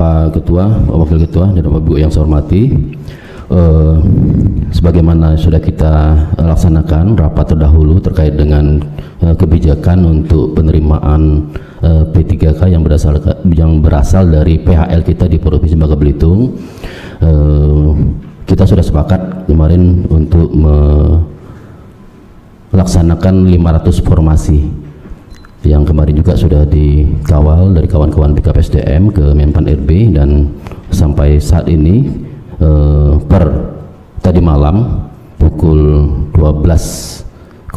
Pak Ketua, Pak Wakil Ketua, dan Bapak Ibu yang saya hormati, sebagaimana sudah kita laksanakan rapat terdahulu terkait dengan kebijakan untuk penerimaan P3K yang berasal dari PHL kita di Provinsi Bangka Belitung, kita sudah sepakat kemarin untuk melaksanakan 500 formasi yang kemarin juga sudah dikawal dari kawan-kawan BKPSDM ke Menpan RB, dan sampai saat ini per tadi malam pukul 24.00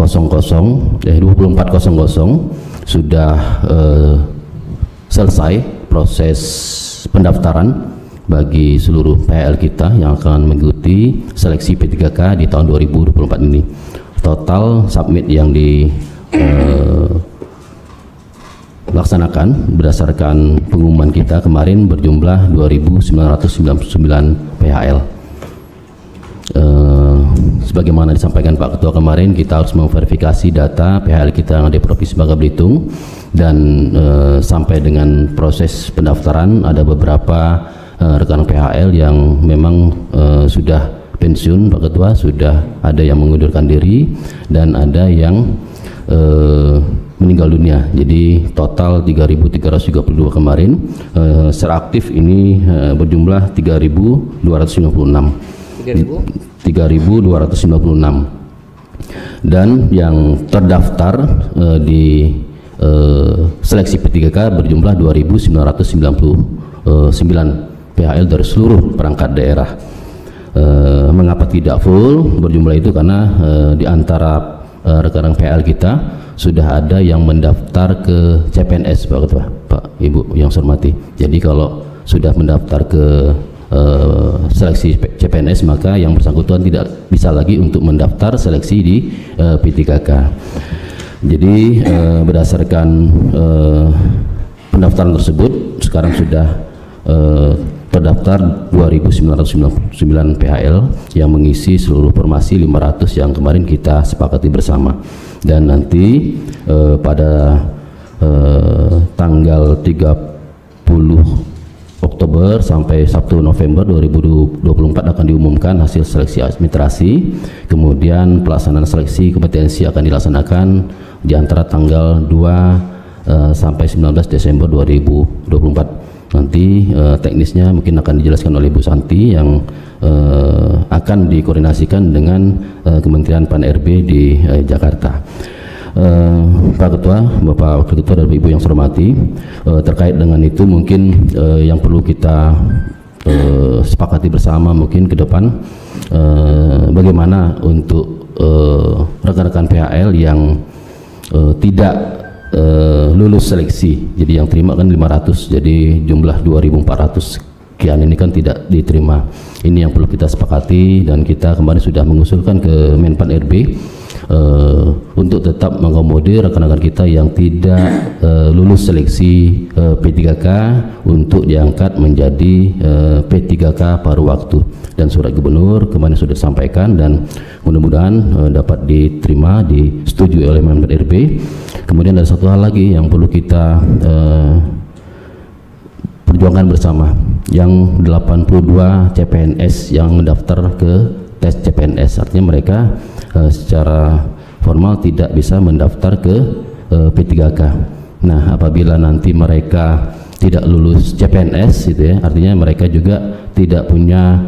sudah selesai proses pendaftaran bagi seluruh PHL kita yang akan mengikuti seleksi P3K di tahun 2024 ini. Total submit yang dilaksanakan berdasarkan pengumuman kita kemarin berjumlah 2.999 PHL. Sebagaimana disampaikan Pak Ketua kemarin, kita harus memverifikasi data PHL kita yang ada di Provinsi Bangka Belitung, dan sampai dengan proses pendaftaran ada beberapa rekan PHL yang memang sudah pensiun, Pak Ketua, sudah ada yang mengundurkan diri dan ada yang meninggal dunia. Jadi total 3.332 kemarin. Secara aktif ini berjumlah 3.296, dan yang terdaftar di seleksi P3K berjumlah 2.999 PHL dari seluruh perangkat daerah. Mengapa tidak full berjumlah itu? Karena di antara rekan PHL kita sudah ada yang mendaftar ke CPNS, Pak Ketua, Pak Ibu yang saya hormati. Jadi kalau sudah mendaftar ke seleksi CPNS, maka yang bersangkutan tidak bisa lagi untuk mendaftar seleksi di P3K. Jadi berdasarkan pendaftaran tersebut sekarang sudah terdaftar 2.999 PHL yang mengisi seluruh formasi 500 yang kemarin kita sepakati bersama. Dan nanti pada tanggal 30 Oktober sampai 1 November 2024 akan diumumkan hasil seleksi administrasi. Kemudian pelaksanaan seleksi kompetensi akan dilaksanakan di antara tanggal 2 sampai 19 Desember 2024. Nanti teknisnya mungkin akan dijelaskan oleh Bu Santi yang akan dikoordinasikan dengan Kementerian Pan-RB di Jakarta. Pak Ketua, Bapak Wakil Ketua dan Ibu yang saya hormati, terkait dengan itu mungkin yang perlu kita sepakati bersama mungkin ke depan bagaimana untuk rekan-rekan PHL yang tidak lulus seleksi. Jadi yang terima kan 500, jadi jumlah 2.400 sekian ini kan tidak diterima. Ini yang perlu kita sepakati, dan kita kemarin sudah mengusulkan ke Menpan RB untuk tetap mengakomodir rekan-rekan kita yang tidak lulus seleksi P3K untuk diangkat menjadi P3K paruh waktu. Dan surat gubernur kemarin sudah disampaikan dan mudah-mudahan dapat diterima, disetujui oleh Menpan RB. Kemudian ada satu hal lagi yang perlu kita perjuangkan bersama, yang 82 CPNS yang mendaftar ke tes CPNS, artinya mereka secara formal tidak bisa mendaftar ke P3K. Nah, apabila nanti mereka tidak lulus CPNS itu ya, artinya mereka juga tidak punya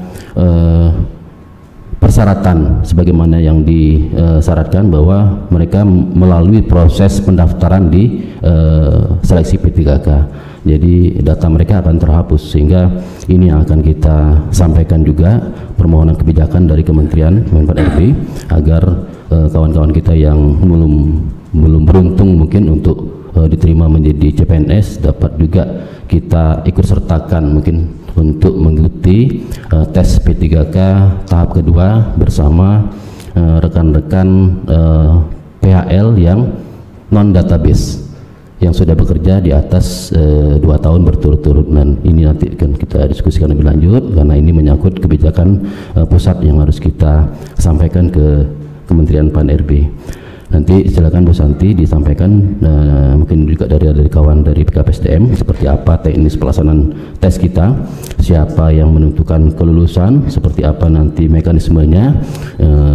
persyaratan sebagaimana yang disyaratkan bahwa mereka melalui proses pendaftaran di seleksi P3K. Jadi data mereka akan terhapus, sehingga ini yang akan kita sampaikan juga permohonan kebijakan dari Kementerian Menpan RB agar kawan-kawan kita yang belum beruntung mungkin untuk diterima menjadi CPNS dapat juga kita ikut sertakan mungkin untuk mengikuti tes P3K tahap kedua bersama rekan-rekan PHL yang non database yang sudah bekerja di atas 2 tahun berturut-turut. Dan ini nanti akan kita diskusikan lebih lanjut karena ini menyangkut kebijakan pusat yang harus kita sampaikan ke Kementerian Pan RB. Nanti silakan Bu Santi disampaikan, mungkin juga dari kawan dari PKPSDM seperti apa teknis pelaksanaan tes kita, siapa yang menentukan kelulusan, seperti apa nanti mekanismenya.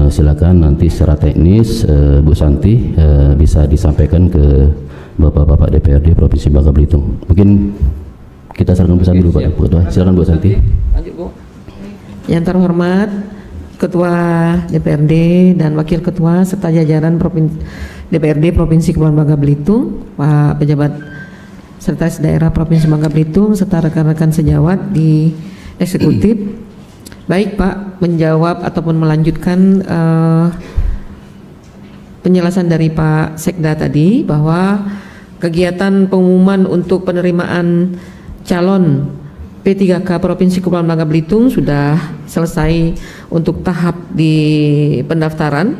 Silakan nanti secara teknis Bu Santi bisa disampaikan ke Bapak-Bapak DPRD Provinsi Bangka Belitung. Mungkin kita silakan Bu Santi dulu Pak. Silakan Bu Santi. Lanjut Bu. Yang terhormat Ketua DPRD dan Wakil Ketua serta jajaran DPRD Provinsi Kepulauan Bangka Belitung, Pak Pejabat Sekretaris Daerah Provinsi Bangka Belitung serta rekan-rekan sejawat di eksekutif. Baik Pak, menjawab ataupun melanjutkan penjelasan dari Pak Sekda tadi bahwa kegiatan pengumuman untuk penerimaan calon P3K Provinsi Kepulauan Bangka Belitung sudah selesai untuk tahap di pendaftaran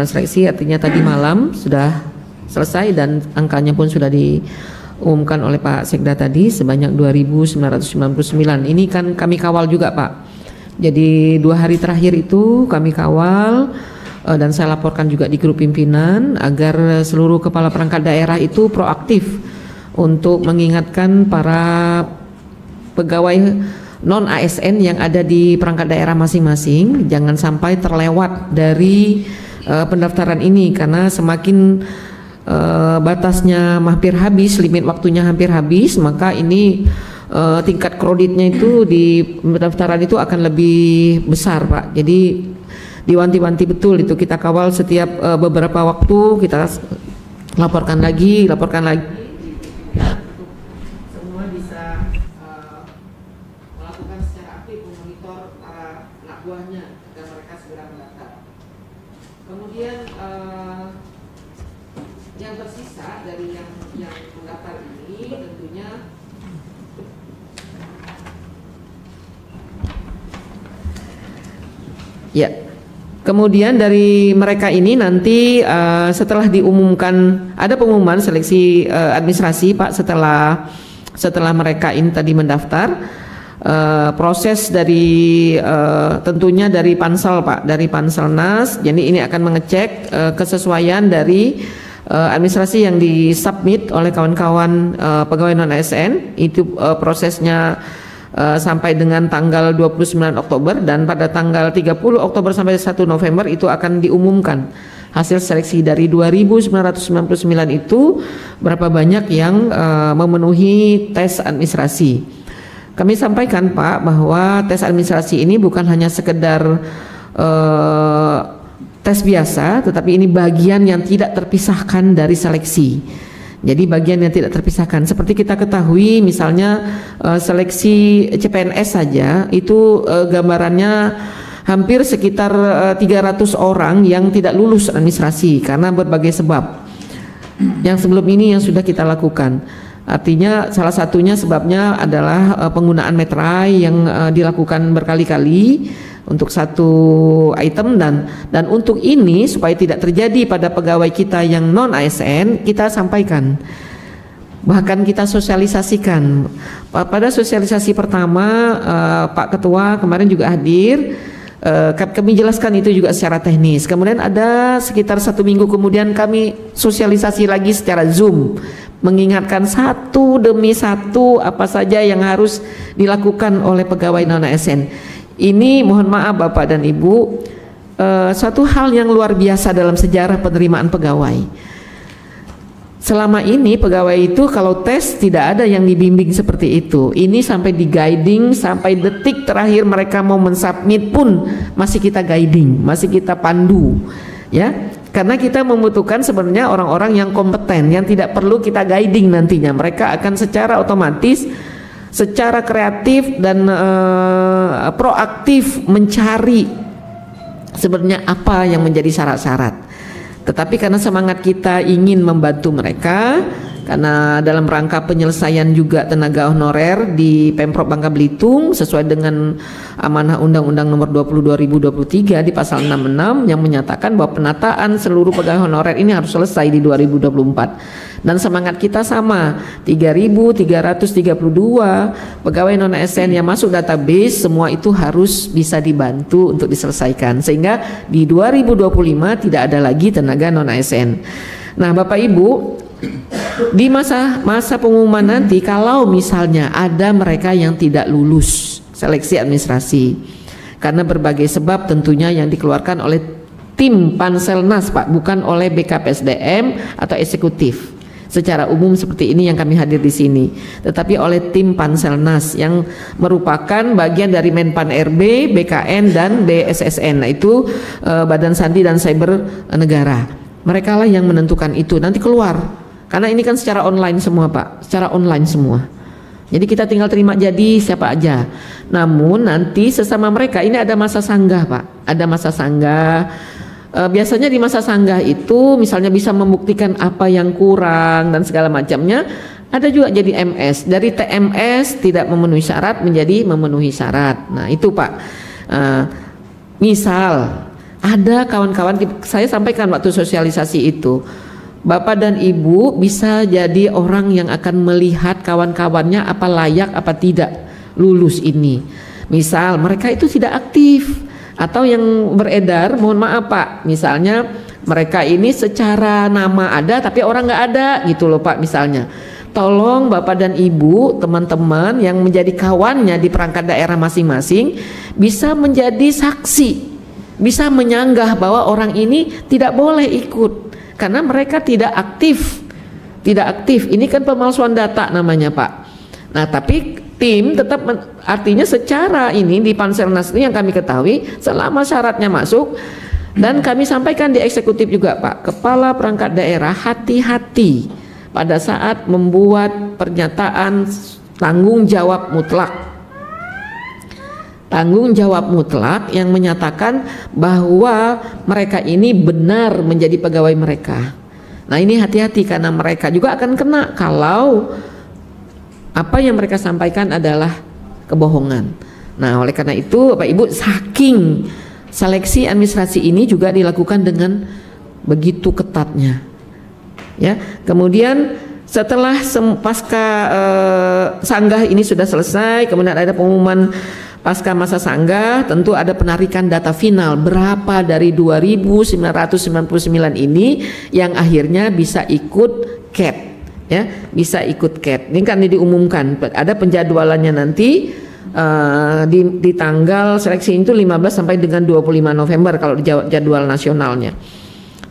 seleksi, artinya tadi malam sudah selesai dan angkanya pun sudah diumumkan oleh Pak Sekda tadi sebanyak 2.999. Ini kan kami kawal juga Pak. Jadi 2 hari terakhir itu kami kawal dan saya laporkan juga di grup pimpinan agar seluruh kepala perangkat daerah itu proaktif untuk mengingatkan para pegawai non ASN yang ada di perangkat daerah masing-masing jangan sampai terlewat dari pendaftaran ini, karena semakin batasnya hampir habis, limit waktunya hampir habis, maka ini tingkat kreditnya itu di pendaftaran itu akan lebih besar Pak. Jadi diwanti-wanti betul itu, kita kawal setiap beberapa waktu, kita laporkan lagi semua bisa melakukan secara aktif memonitor para anak buahnya agar mereka segera mendaftar. Kemudian yang tersisa dari yang mendaftar ini tentunya ya. Kemudian dari mereka ini nanti setelah diumumkan, ada pengumuman seleksi administrasi Pak, setelah mereka ini tadi mendaftar, proses dari tentunya dari Pansel Pak, dari Panselnas. Jadi ini akan mengecek kesesuaian dari administrasi yang disubmit oleh kawan-kawan pegawai non ASN. Itu prosesnya sampai dengan tanggal 29 Oktober dan pada tanggal 30 Oktober sampai 1 November itu akan diumumkan hasil seleksi dari 2.999 itu berapa banyak yang memenuhi tes administrasi. Kami sampaikan Pak bahwa tes administrasi ini bukan hanya sekedar tes biasa, tetapi ini bagian yang tidak terpisahkan dari seleksi. Jadi bagian yang tidak terpisahkan. Seperti kita ketahui misalnya seleksi CPNS saja itu gambarannya hampir sekitar 300 orang yang tidak lulus administrasi karena berbagai sebab. Yang sebelum ini yang sudah kita lakukan. Artinya salah satunya sebabnya adalah penggunaan meterai yang dilakukan berkali-kali untuk satu item, dan untuk ini supaya tidak terjadi pada pegawai kita yang non ASN, kita sampaikan, bahkan kita sosialisasikan. Pada sosialisasi pertama Pak Ketua kemarin juga hadir, kami jelaskan itu juga secara teknis. Kemudian ada sekitar 1 minggu kemudian kami sosialisasi lagi secara Zoom, mengingatkan satu demi satu apa saja yang harus dilakukan oleh pegawai non ASN. Ini mohon maaf Bapak dan Ibu, suatu hal yang luar biasa dalam sejarah penerimaan pegawai. Selama ini pegawai itu kalau tes tidak ada yang dibimbing seperti itu. Ini sampai di guiding, sampai detik terakhir mereka mau mensubmit pun masih kita guiding, masih kita pandu, ya. Karena kita membutuhkan sebenarnya orang-orang yang kompeten, yang tidak perlu kita guiding nantinya. Mereka akan secara otomatis, secara kreatif dan proaktif mencari sebenarnya apa yang menjadi syarat-syarat. Tetapi karena semangat kita ingin membantu mereka, karena dalam rangka penyelesaian juga tenaga honorer di Pemprov Bangka Belitung sesuai dengan amanah Undang-Undang Nomor 20 2023 di pasal 66 yang menyatakan bahwa penataan seluruh pegawai honorer ini harus selesai di 2024. Dan semangat kita sama, 3.332 pegawai non ASN yang masuk database, semua itu harus bisa dibantu untuk diselesaikan sehingga di 2025 tidak ada lagi tenaga non ASN. Nah, Bapak Ibu, di masa pengumuman nanti kalau misalnya ada mereka yang tidak lulus seleksi administrasi karena berbagai sebab tentunya yang dikeluarkan oleh tim Panselnas Pak, bukan oleh BKPSDM atau eksekutif secara umum seperti ini yang kami hadir di sini, tetapi oleh tim Panselnas yang merupakan bagian dari Menpan RB, BKN dan BSSN, nah itu Badan Sandi dan Cyber Negara. Mereka lah yang menentukan itu nanti keluar. Karena ini kan secara online semua Pak, secara online semua. Jadi kita tinggal terima jadi siapa aja. Namun nanti sesama mereka ini ada masa sanggah Pak, ada masa sanggah. Biasanya di masa sanggah itu misalnya bisa membuktikan apa yang kurang dan segala macamnya. Ada juga jadi MS, dari TMS tidak memenuhi syarat menjadi memenuhi syarat. Nah itu Pak, misal ada kawan-kawan, saya sampaikan waktu sosialisasi itu, Bapak dan Ibu bisa jadi orang yang akan melihat kawan-kawannya apa layak apa tidak lulus ini. Misal mereka itu tidak aktif atau yang beredar, mohon maaf Pak, misalnya mereka ini secara nama ada tapi orang nggak ada gitu loh Pak misalnya. Tolong Bapak dan Ibu, teman-teman yang menjadi kawannya di perangkat daerah masing-masing bisa menjadi saksi, bisa menyanggah bahwa orang ini tidak boleh ikut karena mereka tidak aktif. Tidak aktif, ini kan pemalsuan data namanya Pak. Nah tapi tim tetap artinya secara ini di Panselnas ini yang kami ketahui selama syaratnya masuk, dan kami sampaikan di eksekutif juga Pak, kepala perangkat daerah hati-hati pada saat membuat pernyataan tanggung jawab mutlak. Tanggung jawab mutlak yang menyatakan bahwa mereka ini benar menjadi pegawai mereka. Nah ini hati-hati karena mereka juga akan kena kalau apa yang mereka sampaikan adalah kebohongan. Nah oleh karena itu Bapak Ibu, saking seleksi administrasi ini juga dilakukan dengan begitu ketatnya ya. Kemudian setelah pasca sanggah ini sudah selesai, kemudian ada pengumuman pasca masa sanggah, tentu ada penarikan data final berapa dari 2.999 ini yang akhirnya bisa ikut CAT ya, bisa ikut CAT. Ini kan diumumkan, ada penjadwalannya nanti di tanggal seleksi itu 15 sampai dengan 25 November kalau jadwal nasionalnya.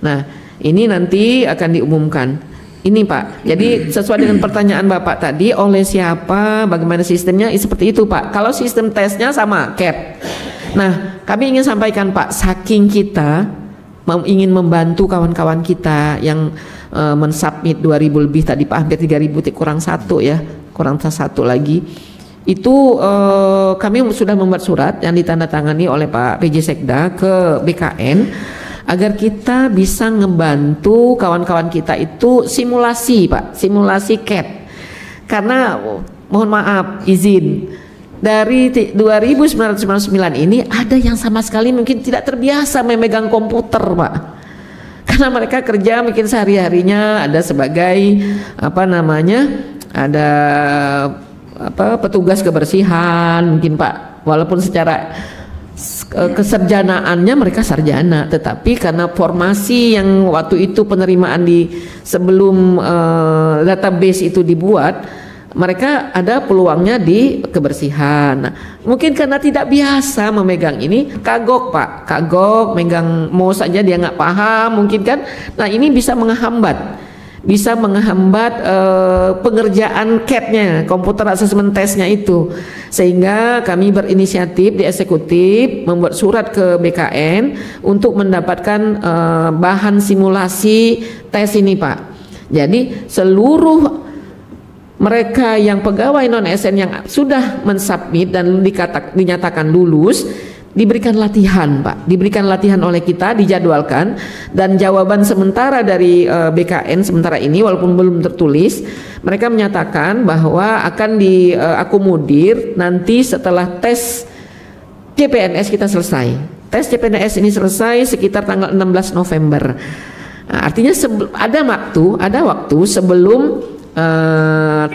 Nah ini nanti akan diumumkan. Ini Pak, jadi sesuai dengan pertanyaan Bapak tadi, oleh siapa, bagaimana sistemnya, seperti itu Pak. Kalau sistem tesnya sama CAT. Nah kami ingin sampaikan Pak, saking kita ingin membantu kawan-kawan kita yang mensubmit 2.000 lebih tadi Pak, hampir 3.000 kurang satu ya, kurang satu lagi. Itu kami sudah membuat surat yang ditandatangani oleh Pak PJ Sekda ke BKN agar kita bisa ngebantu kawan-kawan kita itu simulasi Pak, simulasi CAT. Karena mohon maaf izin, dari 2.999 ini ada yang sama sekali mungkin tidak terbiasa memegang komputer Pak. Karena mereka kerja mungkin sehari-harinya ada sebagai apa namanya, ada petugas kebersihan mungkin Pak, walaupun secara kesarjanaannya mereka sarjana, tetapi karena formasi yang waktu itu penerimaan di sebelum database itu dibuat, mereka ada peluangnya di kebersihan. Nah, mungkin karena tidak biasa memegang ini, kagok Pak, kagok megang mouse saja dia nggak paham mungkin kan. Nah ini bisa menghambat pengerjaan CAT-nya, computer assessment test-nya itu, sehingga kami berinisiatif di eksekutif membuat surat ke BKN untuk mendapatkan bahan simulasi tes ini Pak. Jadi seluruh mereka yang pegawai non ASN yang sudah mensubmit dan dinyatakan lulus, diberikan latihan, Pak, diberikan latihan oleh kita, dijadwalkan, dan jawaban sementara dari BKN sementara ini walaupun belum tertulis, mereka menyatakan bahwa akan diakomodir nanti setelah tes CPNS kita selesai. Tes CPNS ini selesai sekitar tanggal 16 November. Nah, artinya ada waktu sebelum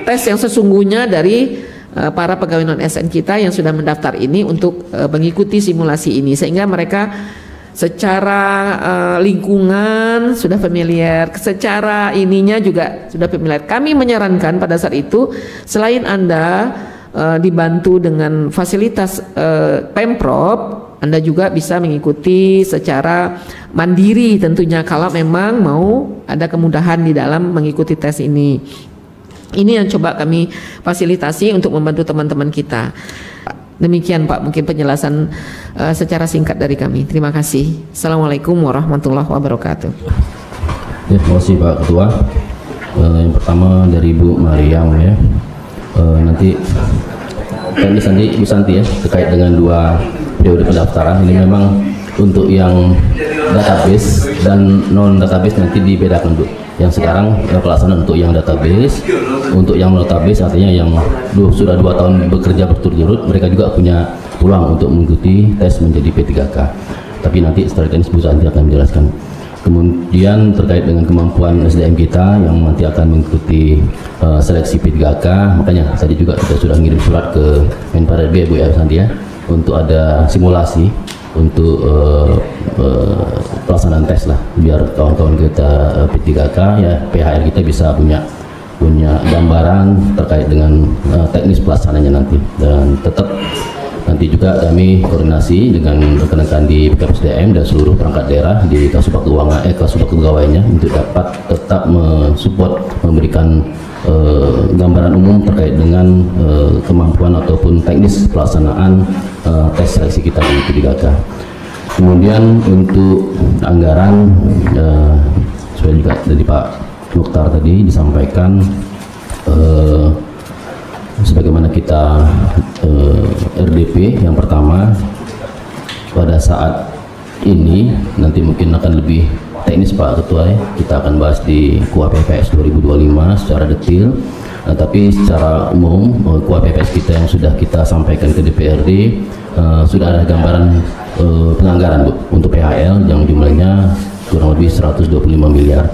tes yang sesungguhnya dari para pegawai non-ASN kita yang sudah mendaftar ini untuk mengikuti simulasi ini, sehingga mereka secara lingkungan sudah familiar, secara ininya juga sudah familiar. Kami menyarankan pada saat itu selain Anda dibantu dengan fasilitas Pemprov, Anda juga bisa mengikuti secara mandiri tentunya kalau memang mau ada kemudahan di dalam mengikuti tes ini. Ini yang coba kami fasilitasi untuk membantu teman-teman kita. Demikian Pak, mungkin penjelasan secara singkat dari kami. Terima kasih. Assalamualaikum warahmatullahi wabarakatuh. Ya, terima kasih Pak Ketua. Yang pertama dari Bu Mariam ya. Nanti Bu Santi ya, terkait dengan 2 periode pendaftaran. Ini memang untuk yang database dan non database nanti dibedakan Bu. Yang sekarang pelaksanaan untuk yang database, untuk yang database artinya yang sudah 2 tahun bekerja berturut-turut, mereka juga punya peluang untuk mengikuti tes menjadi P3K. Tapi nanti setelah ini Bu Santi akan menjelaskan. Kemudian terkait dengan kemampuan SDM kita yang nanti akan mengikuti seleksi P3K, makanya tadi juga kita sudah ngirim surat ke Menparekraf Bu ya Santi ya, untuk ada simulasi untuk pelaksanaan tes lah, biar kawan-kawan kita P3K ya PHL kita bisa punya gambaran terkait dengan teknis pelaksananya nanti. Dan tetap nanti juga kami koordinasi dengan rekan-rekan di BKPSDM dan seluruh perangkat daerah di Kasubag Keuangan Kasubag Kepegawaiannya untuk dapat tetap mensupport, memberikan gambaran umum terkait dengan kemampuan ataupun teknis pelaksanaan tes seleksi kita di P3K. Kemudian untuk anggaran, sesuai juga dari Pak Mukhtar tadi disampaikan sebagaimana kita RDP yang pertama pada saat ini, nanti mungkin akan lebih teknis Pak Ketua ya, kita akan bahas di KUA PPS 2025 secara detail. Nah, tapi secara umum KUA PPS kita yang sudah kita sampaikan ke DPRD sudah ada gambaran penganggaran Bu untuk PHL yang jumlahnya kurang lebih 125 miliar.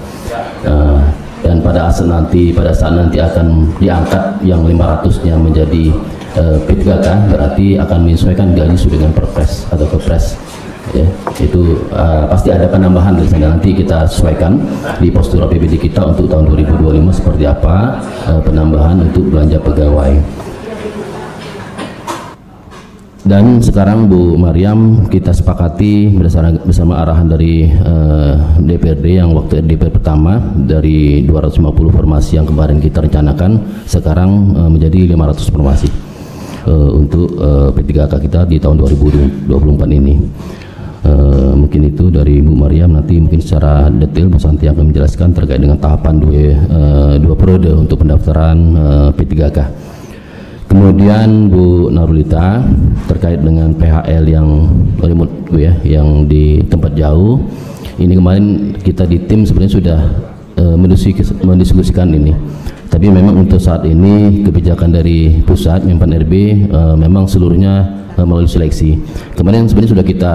Dan pada saat nanti akan diangkat yang 500-nya menjadi P3K, berarti akan menyesuaikan gaji sesuai dengan Perpres atau Kepres. Ya, itu pasti ada penambahan dari sana, nanti kita sesuaikan di postur APBD kita untuk tahun 2025 seperti apa penambahan untuk belanja pegawai. Dan sekarang Bu Mariam kita sepakati bersama arahan dari DPRD yang waktu DPR pertama dari 250 formasi yang kemarin kita rencanakan sekarang menjadi 500 formasi untuk P3K kita di tahun 2024 ini. Mungkin itu dari Bu Mariam, nanti mungkin secara detail Bu Santi akan menjelaskan terkait dengan tahapan dua periode untuk pendaftaran P3K. Kemudian Bu Narulita terkait dengan PHL yang remote Bu ya, yang di tempat jauh. Ini kemarin kita di tim sebenarnya sudah mendiskusikan ini. Tapi memang untuk saat ini kebijakan dari pusat Menpan RB memang seluruhnya melalui seleksi. Kemarin sebenarnya sudah kita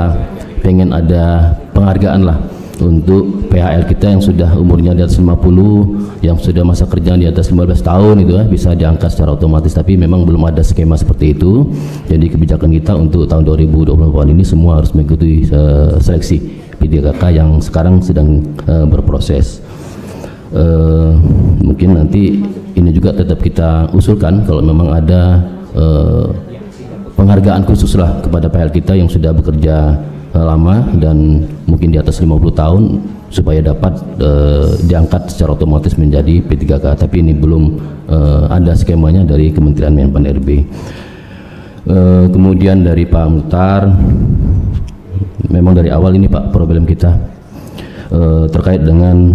pengen ada penghargaan lah untuk PHL kita yang sudah umurnya di atas 50, yang sudah masa kerja di atas 15 tahun itu ya, bisa diangkat secara otomatis, tapi memang belum ada skema seperti itu. Jadi kebijakan kita untuk tahun 2024 ini semua harus mengikuti seleksi P3K yang sekarang sedang berproses. Mungkin nanti ini juga tetap kita usulkan kalau memang ada penghargaan khusus lah kepada PHL kita yang sudah bekerja lama dan mungkin di atas 50 tahun supaya dapat diangkat secara otomatis menjadi P3K, tapi ini belum ada skemanya dari Kementerian Menpan RB. Kemudian dari Pak Mukhtar, memang dari awal ini Pak problem kita terkait dengan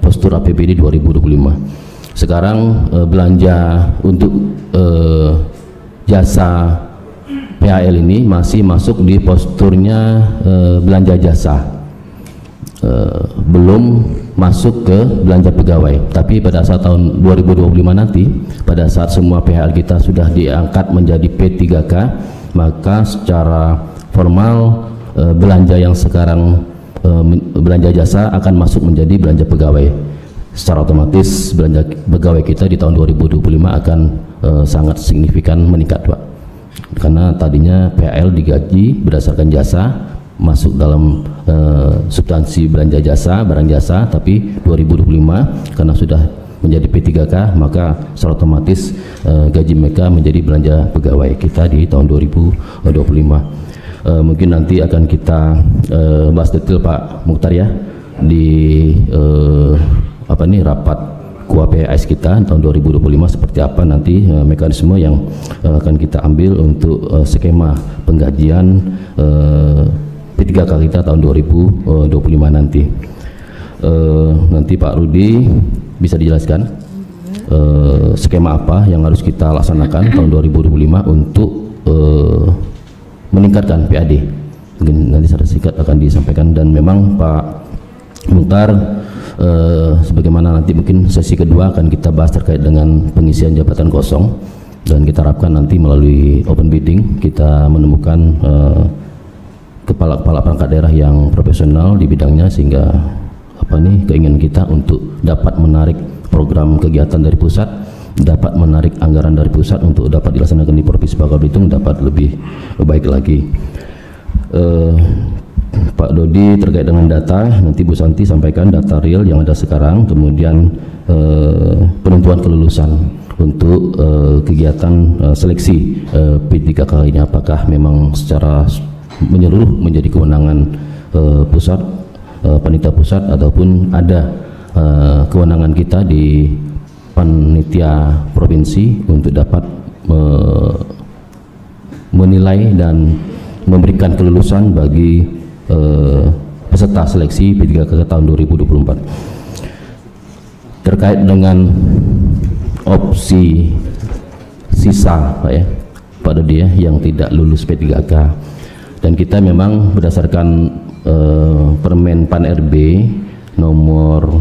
postur APBD 2025. Sekarang belanja untuk jasa PHL ini masih masuk di posturnya belanja jasa, belum masuk ke belanja pegawai. Tapi pada saat tahun 2025 nanti, pada saat semua PHL kita sudah diangkat menjadi P3K, maka secara formal belanja yang sekarang belanja jasa akan masuk menjadi belanja pegawai. Secara otomatis belanja pegawai kita di tahun 2025 akan sangat signifikan meningkat, Pak. Karena tadinya PHL digaji berdasarkan jasa, masuk dalam substansi belanja jasa, barang jasa, tapi 2025 karena sudah menjadi P3K, maka secara otomatis gaji mereka menjadi belanja pegawai kita di tahun 2025. Mungkin nanti akan kita bahas detail, Pak Mukhtar, ya, di rapat KUA kita tahun 2025 seperti apa nanti mekanisme yang akan kita ambil untuk skema penggajian P3K kita tahun 2025 nanti. Nanti Pak Rudi bisa dijelaskan skema apa yang harus kita laksanakan tahun 2025 untuk meningkatkan PAD. Mungkin nanti secara singkat akan disampaikan, dan memang Pak Mukhtar sebagaimana nanti mungkin sesi kedua akan kita bahas terkait dengan pengisian jabatan kosong, dan kita harapkan nanti melalui open bidding kita menemukan kepala-kepala perangkat daerah yang profesional di bidangnya, sehingga keinginan kita untuk dapat menarik program kegiatan dari pusat, dapat menarik anggaran dari pusat untuk dapat dilaksanakan di Provinsi Bangka Belitung dapat lebih baik lagi. Pak Dodi terkait dengan data, nanti Bu Santi sampaikan data real yang ada sekarang, kemudian penentuan kelulusan untuk kegiatan seleksi P3K ini, apakah memang secara menyeluruh menjadi kewenangan pusat, panitia pusat, ataupun ada kewenangan kita di panitia provinsi untuk dapat menilai dan memberikan kelulusan bagi peserta seleksi P3K tahun 2024. Terkait dengan opsi sisa, Pak Dodi, yang tidak lulus P3K, dan kita memang berdasarkan Permen Pan RB nomor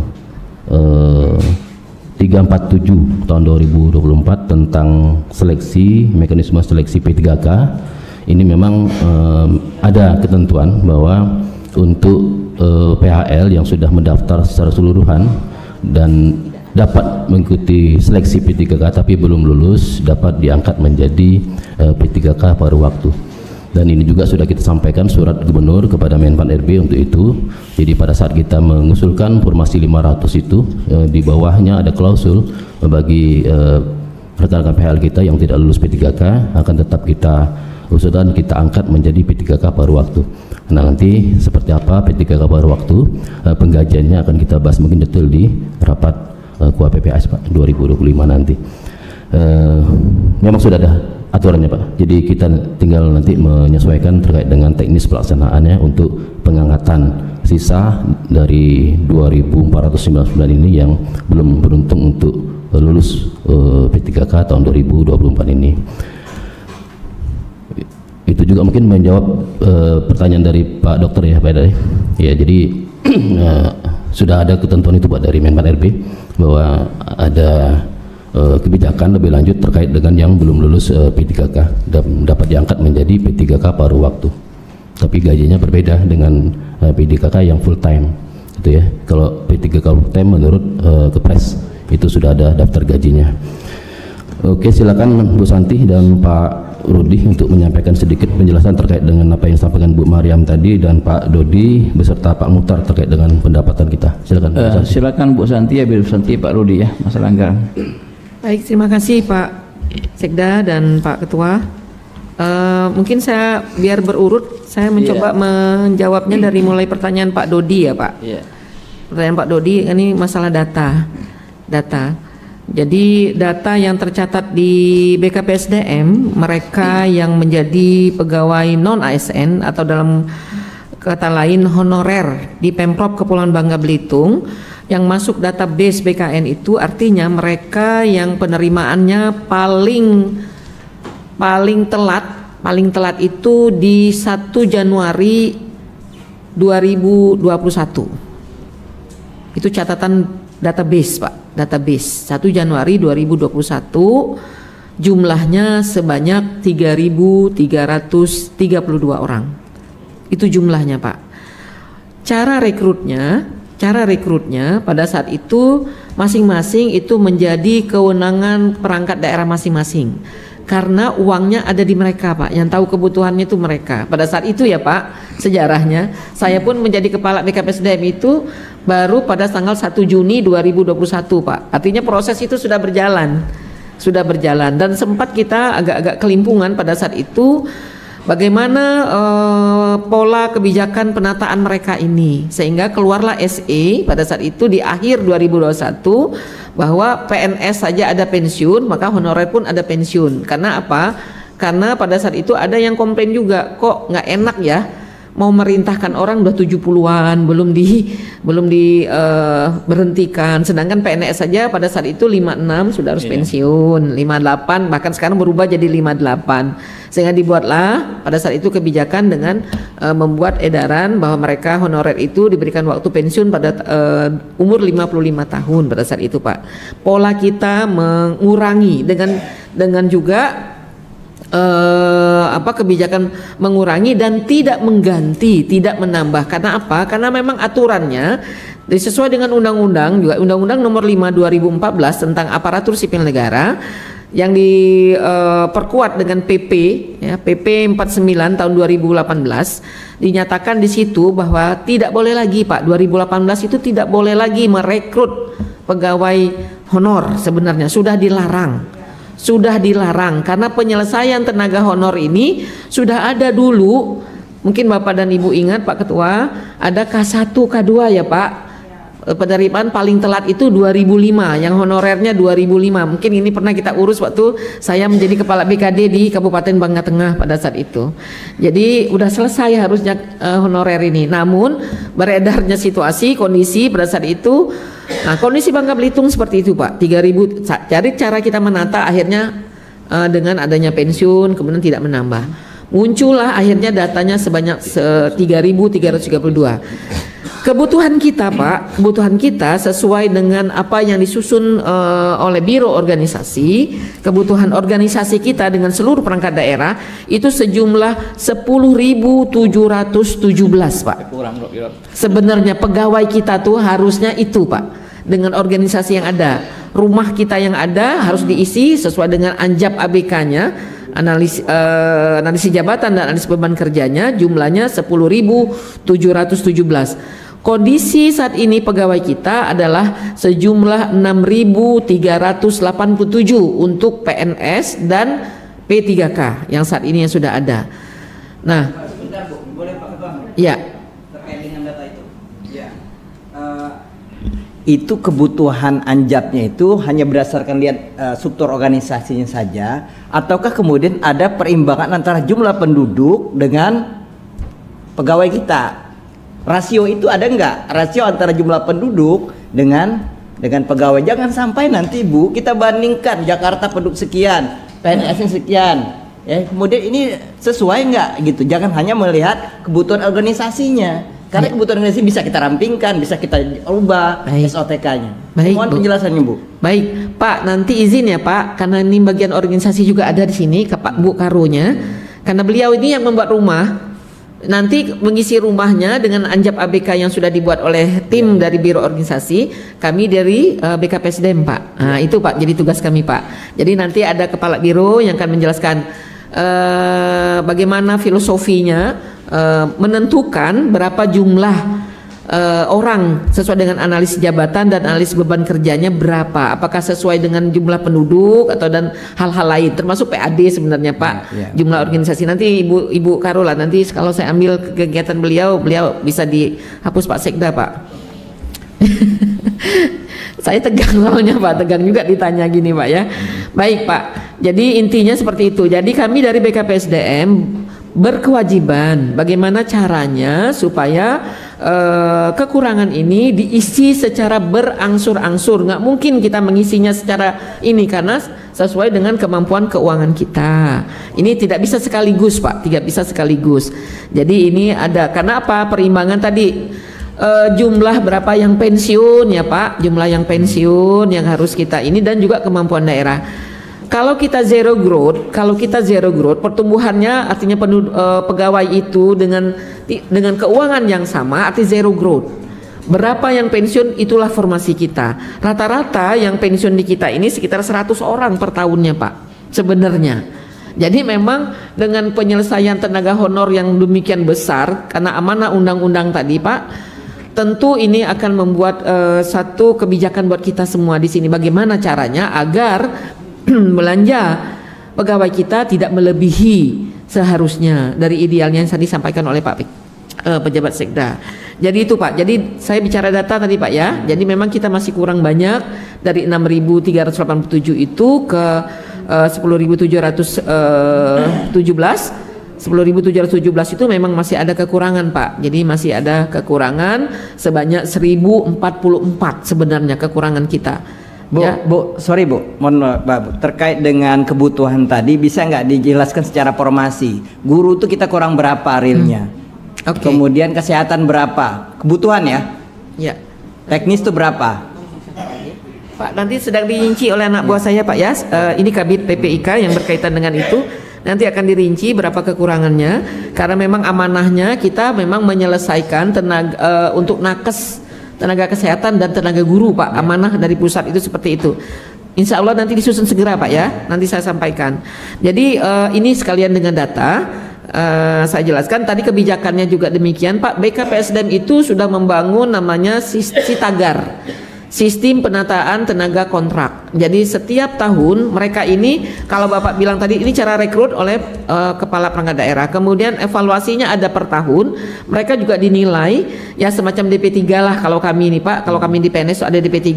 347 tahun 2024 tentang seleksi, mekanisme seleksi P3K, ini memang ada ketentuan bahwa untuk PHL yang sudah mendaftar secara keseluruhan dan dapat mengikuti seleksi P3K tapi belum lulus, dapat diangkat menjadi P3K paruh waktu. Dan ini juga sudah kita sampaikan surat gubernur kepada Menpan RB untuk itu. Jadi pada saat kita mengusulkan formasi 500 itu, di bawahnya ada klausul bagi rekan-rekan PHL kita yang tidak lulus P3K akan tetap kita usulan kita angkat menjadi P3K paruh waktu. Nah, nanti seperti apa P3K paruh waktu, penggajiannya akan kita bahas mungkin detail di rapat KUA PPAS, Pak, 2025 nanti. Memang sudah ada aturannya, Pak, jadi kita tinggal nanti menyesuaikan terkait dengan teknis pelaksanaannya untuk pengangkatan sisa dari 2499 ini yang belum beruntung untuk lulus P3K tahun 2024 ini. Itu juga mungkin menjawab pertanyaan dari Pak Dokter, ya, Pak Dari. Ya, jadi sudah ada ketentuan itu, Pak, dari Menpan RB bahwa ada kebijakan lebih lanjut terkait dengan yang belum lulus P3K dan dapat diangkat menjadi P3K paruh waktu. Tapi gajinya berbeda dengan P3K yang full time, gitu ya. Kalau P3K full time menurut Kepres itu sudah ada daftar gajinya. Oke, silakan Bu Santi dan Pak Rudi untuk menyampaikan sedikit penjelasan terkait dengan apa yang disampaikan Bu Mariam tadi, dan Pak Dodi beserta Pak Mukhtar terkait dengan pendapatan kita. Silakan. Silakan Bu Santi, ya, Bu Santi, Pak Rudi, ya, masalah anggaran. Baik, terima kasih Pak Sekda dan Pak Ketua. Mungkin saya biar berurut, saya mencoba menjawabnya dari mulai pertanyaan Pak Dodi, ya, Pak. Pertanyaan Pak Dodi ini masalah data. Jadi data yang tercatat di BKPSDM, mereka yang menjadi pegawai non ASN atau dalam kata lain honorer di Pemprov Kepulauan Bangka Belitung yang masuk database BKN itu artinya mereka yang penerimaannya paling telat paling telat itu di 1 Januari 2021. Itu catatan database Pak, database 1 Januari 2021 jumlahnya sebanyak 3.332 orang. Itu jumlahnya Pak. Cara rekrutnya pada saat itu masing-masing itu menjadi kewenangan perangkat daerah masing-masing. Karena uangnya ada di mereka Pak, yang tahu kebutuhannya itu mereka. Pada saat itu ya Pak, sejarahnya saya pun menjadi kepala BKPSDM itu baru pada tanggal 1 Juni 2021 Pak. Artinya proses itu sudah berjalan dan sempat kita agak-agak kelimpungan pada saat itu bagaimana pola kebijakan penataan mereka ini, sehingga keluarlah SE pada saat itu di akhir 2021 bahwa PNS saja ada pensiun, maka honorer pun ada pensiun. Karena apa? Karena pada saat itu ada yang komplain juga, kok nggak enak ya mau merintahkan orang udah 70-an belum berhentikan, sedangkan PNS saja pada saat itu 56 sudah harus pensiun, 58 bahkan sekarang berubah jadi 58, sehingga dibuatlah pada saat itu kebijakan dengan membuat edaran bahwa mereka honorer itu diberikan waktu pensiun pada umur 55 tahun pada saat itu Pak. Pola kita mengurangi dengan juga kebijakan mengurangi dan tidak mengganti, tidak menambah. Karena apa? Karena memang aturannya sesuai dengan undang-undang, juga Undang-Undang Nomor 5 2014 tentang aparatur sipil negara yang diperkuat dengan PP ya, PP 49 tahun 2018, dinyatakan di situ bahwa tidak boleh lagi Pak, 2018 itu tidak boleh lagi merekrut pegawai honor. Sebenarnya sudah dilarang karena penyelesaian tenaga honor ini sudah ada dulu. Mungkin Bapak dan Ibu ingat Pak Ketua, ada K1, K2 ya Pak. Penerimaan paling telat itu 2005, yang honorernya 2005. Mungkin ini pernah kita urus waktu saya menjadi kepala BKD di Kabupaten Bangka Tengah pada saat itu. Jadi udah selesai harusnya honorer ini. Namun beredarnya situasi, kondisi pada saat itu, nah kondisi Bangka Belitung seperti itu Pak, 3.000. Jadi cara kita menata akhirnya dengan adanya pensiun kemudian tidak menambah. Muncullah akhirnya datanya sebanyak 3.332. Kebutuhan kita Pak, kebutuhan kita sesuai dengan apa yang disusun oleh Biro Organisasi, kebutuhan organisasi kita dengan seluruh perangkat daerah itu sejumlah 10.717 Pak. Sebenarnya pegawai kita tuh harusnya itu Pak, dengan organisasi yang ada, rumah kita yang ada harus diisi sesuai dengan anjap ABK-nya, analisis jabatan dan analisis beban kerjanya, jumlahnya 10.717. Kondisi saat ini pegawai kita adalah sejumlah 6.387 untuk PNS dan P3K yang saat ini yang sudah ada. Nah, sebentar Bu, boleh Pak Ketua? Ya. Terkait dengan data itu. Ya. Itu kebutuhan anjapnya itu hanya berdasarkan lihat struktur organisasinya saja, ataukah kemudian ada perimbangan antara jumlah penduduk dengan pegawai kita? Rasio itu ada enggak? Rasio antara jumlah penduduk dengan pegawai. Jangan sampai nanti Bu kita bandingkan Jakarta penduduk sekian, PNS sekian. Ya, kemudian ini sesuai enggak gitu. Jangan hanya melihat kebutuhan organisasinya. Karena kebutuhan organisasi bisa kita rampingkan, bisa kita ubah SOTK-nya. Mohon penjelasannya Bu. Baik, Pak, nanti izin ya Pak, karena ini bagian organisasi juga ada di sini ke Pak Bu Karunya. Karena beliau ini yang membuat rumah. Nanti mengisi rumahnya dengan anjap ABK yang sudah dibuat oleh tim dari Biro Organisasi, kami dari BKPSDM Pak. Nah, itu Pak, jadi tugas kami Pak. Jadi nanti ada kepala biro yang akan menjelaskan bagaimana filosofinya menentukan berapa jumlah orang sesuai dengan analisis jabatan dan analisis beban kerjanya berapa, apakah sesuai dengan jumlah penduduk atau dan hal-hal lain termasuk PAD sebenarnya Pak, jumlah organisasi. Nanti Ibu Karola, nanti kalau saya ambil kegiatan beliau bisa dihapus Pak Sekda Pak. Saya tegang soalnya Pak, tegang juga ditanya gini Pak ya. Baik Pak, jadi intinya seperti itu. Jadi kami dari BKPSDM berkewajiban bagaimana caranya supaya kekurangan ini diisi secara berangsur-angsur. Nggak mungkin kita mengisinya secara ini karena sesuai dengan kemampuan keuangan kita. Ini tidak bisa sekaligus, Pak, tidak bisa sekaligus. Jadi ini ada, karena apa? Perimbangan tadi jumlah berapa yang pensiun ya Pak, jumlah yang pensiun yang harus kita ini, dan juga kemampuan daerah. Kalau kita zero growth, pertumbuhannya artinya pegawai itu dengan keuangan yang sama arti zero growth. Berapa yang pensiun, itulah formasi kita. Rata-rata yang pensiun di kita ini sekitar 100 orang per tahunnya Pak sebenarnya. Jadi memang dengan penyelesaian tenaga honor yang demikian besar karena amanah undang-undang tadi Pak, tentu ini akan membuat satu kebijakan buat kita semua di sini. Bagaimana caranya agar belanja pegawai kita tidak melebihi seharusnya dari idealnya yang tadi disampaikan oleh Pak pejabat Sekda. Jadi itu Pak. Jadi saya bicara data tadi Pak ya. Jadi memang kita masih kurang banyak dari 6.387 itu ke 10.717. 10.717 itu memang masih ada kekurangan Pak. Jadi masih ada kekurangan sebanyak 1.044 sebenarnya kekurangan kita. Bu, ya. Bu, sorry Bu, mohon maaf Bu, terkait dengan kebutuhan tadi bisa nggak dijelaskan secara formasi? Guru itu kita kurang berapa realnya? Okay. Kemudian kesehatan berapa? Kebutuhan ya? Ya. Teknis itu berapa? Pak, nanti sedang dirinci oleh anak buah saya Pak ya. Ini Kabid PPIK yang berkaitan dengan itu. Nanti akan dirinci berapa kekurangannya, karena memang amanahnya kita memang menyelesaikan tenaga untuk nakes, tenaga kesehatan dan tenaga guru Pak. Amanah dari pusat itu seperti itu. Insya Allah nanti disusun segera Pak ya. Nanti saya sampaikan. Jadi ini sekalian dengan data saya jelaskan. Tadi kebijakannya juga demikian Pak. BKPSDM itu sudah membangun namanya Sitagar, sistem penataan tenaga kontrak. Jadi setiap tahun mereka ini, kalau Bapak bilang tadi ini cara rekrut oleh kepala perangkat daerah. Kemudian evaluasinya ada per tahun. Mereka juga dinilai ya semacam DP3 lah kalau kami ini Pak. Kalau kami di PNS ada DP3,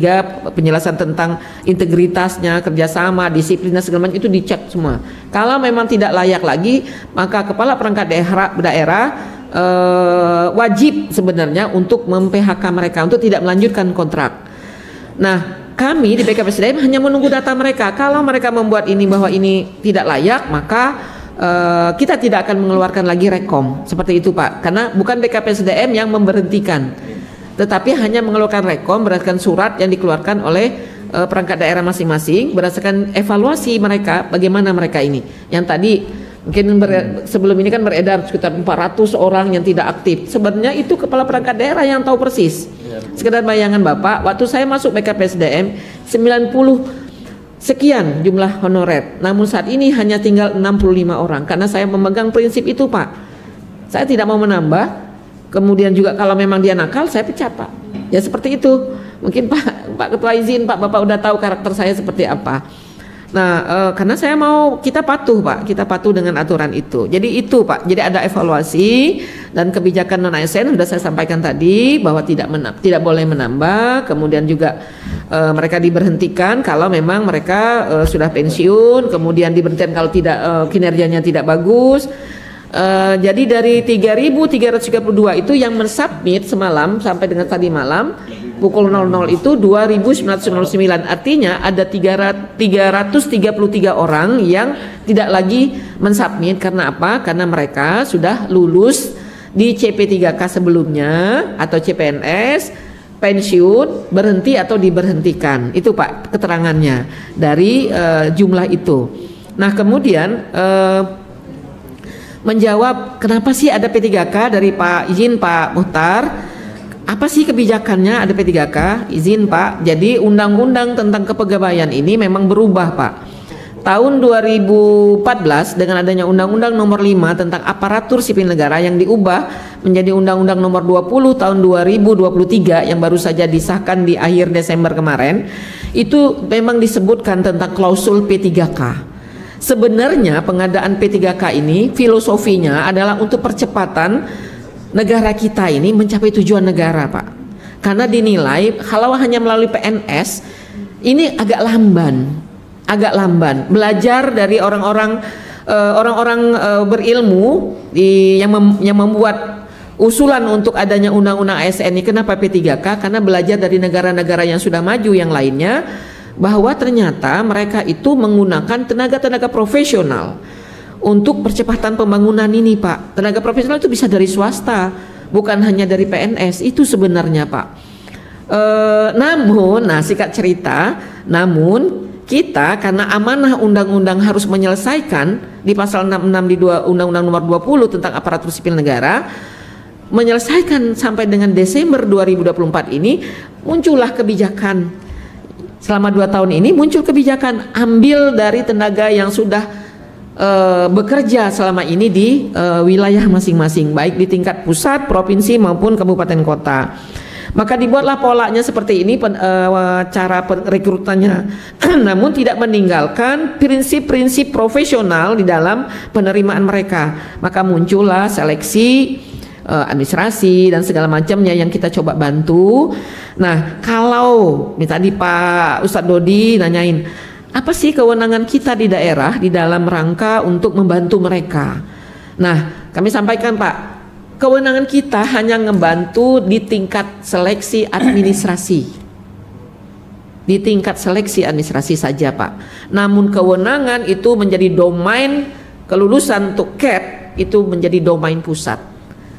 penjelasan tentang integritasnya, kerjasama, disiplin dan segala macam itu dicek semua. Kalau memang tidak layak lagi, maka kepala perangkat daerah wajib sebenarnya untuk mem-PHK mereka, untuk tidak melanjutkan kontrak. Nah, kami di BKPSDM hanya menunggu data mereka. Kalau mereka membuat ini bahwa ini tidak layak, maka kita tidak akan mengeluarkan lagi rekom seperti itu Pak. Karena bukan BKPSDM yang memberhentikan, tetapi hanya mengeluarkan rekom berdasarkan surat yang dikeluarkan oleh perangkat daerah masing-masing berdasarkan evaluasi mereka, bagaimana mereka ini. Yang tadi mungkin sebelum ini kan beredar sekitar 400 orang yang tidak aktif. Sebenarnya itu kepala perangkat daerah yang tahu persis. Sekedar bayangan Bapak, waktu saya masuk BKPSDM 90 sekian jumlah honorer. Namun saat ini hanya tinggal 65 orang karena saya memegang prinsip itu Pak. Saya tidak mau menambah. Kemudian juga kalau memang dia nakal saya pecat Pak. Ya seperti itu. Mungkin Pak Ketua izin Pak, Bapak udah tahu karakter saya seperti apa. Nah, karena saya mau kita patuh Pak, kita patuh dengan aturan itu. Jadi itu Pak, jadi ada evaluasi dan kebijakan non ASN sudah saya sampaikan tadi bahwa tidak boleh menambah. Kemudian juga mereka diberhentikan kalau memang mereka sudah pensiun, kemudian diberhentikan kalau tidak kinerjanya tidak bagus. Jadi dari 3.332 itu yang mensubmit semalam sampai dengan tadi malam pukul 00 itu 2.909, artinya ada 333 orang yang tidak lagi mensubmit. Karena apa? Karena mereka sudah lulus di CP3K sebelumnya atau CPNS, pensiun, berhenti atau diberhentikan. Itu Pak keterangannya dari jumlah itu. Nah kemudian menjawab kenapa sih ada P3K dari Pak Muhtar. Apa sih kebijakannya ada P3K? Izin Pak. Jadi undang-undang tentang kepegawaian ini memang berubah Pak. Tahun 2014 dengan adanya Undang-Undang Nomor 5 tentang aparatur sipil negara yang diubah menjadi Undang-Undang Nomor 20 tahun 2023 yang baru saja disahkan di akhir Desember kemarin, itu memang disebutkan tentang klausul P3K. Sebenarnya pengadaan P3K ini filosofinya adalah untuk percepatan negara kita ini mencapai tujuan negara Pak. Karena dinilai kalau hanya melalui PNS ini agak lamban. Belajar dari orang-orang berilmu yang membuat usulan untuk adanya undang-undang ASN ini. Kenapa P3K? Karena belajar dari negara-negara yang sudah maju yang lainnya, bahwa ternyata mereka itu menggunakan tenaga-tenaga profesional untuk percepatan pembangunan ini, Pak. Tenaga profesional itu bisa dari swasta, bukan hanya dari PNS. Itu sebenarnya, Pak. Namun, singkat cerita, namun kita karena amanah undang-undang harus menyelesaikan di pasal 66 di Undang-Undang Nomor 20 tentang aparatur sipil negara, menyelesaikan sampai dengan Desember 2024 ini, muncullah kebijakan. Selama 2 tahun ini muncul kebijakan ambil dari tenaga yang sudah bekerja selama ini di wilayah masing-masing, baik di tingkat pusat, provinsi maupun kabupaten kota. Maka dibuatlah polanya seperti ini, cara rekrutannya, namun tidak meninggalkan prinsip-prinsip profesional di dalam penerimaan mereka. Maka muncullah seleksi, administrasi dan segala macamnya yang kita coba bantu. Nah, kalau tadi Pak Ustadz Dodi nanyain, apa sih kewenangan kita di daerah di dalam rangka untuk membantu mereka? Nah, kami sampaikan, Pak, kewenangan kita hanya membantu di tingkat seleksi administrasi. Di tingkat seleksi administrasi saja, Pak. Namun kewenangan itu menjadi domain kelulusan untuk CAP itu menjadi domain pusat.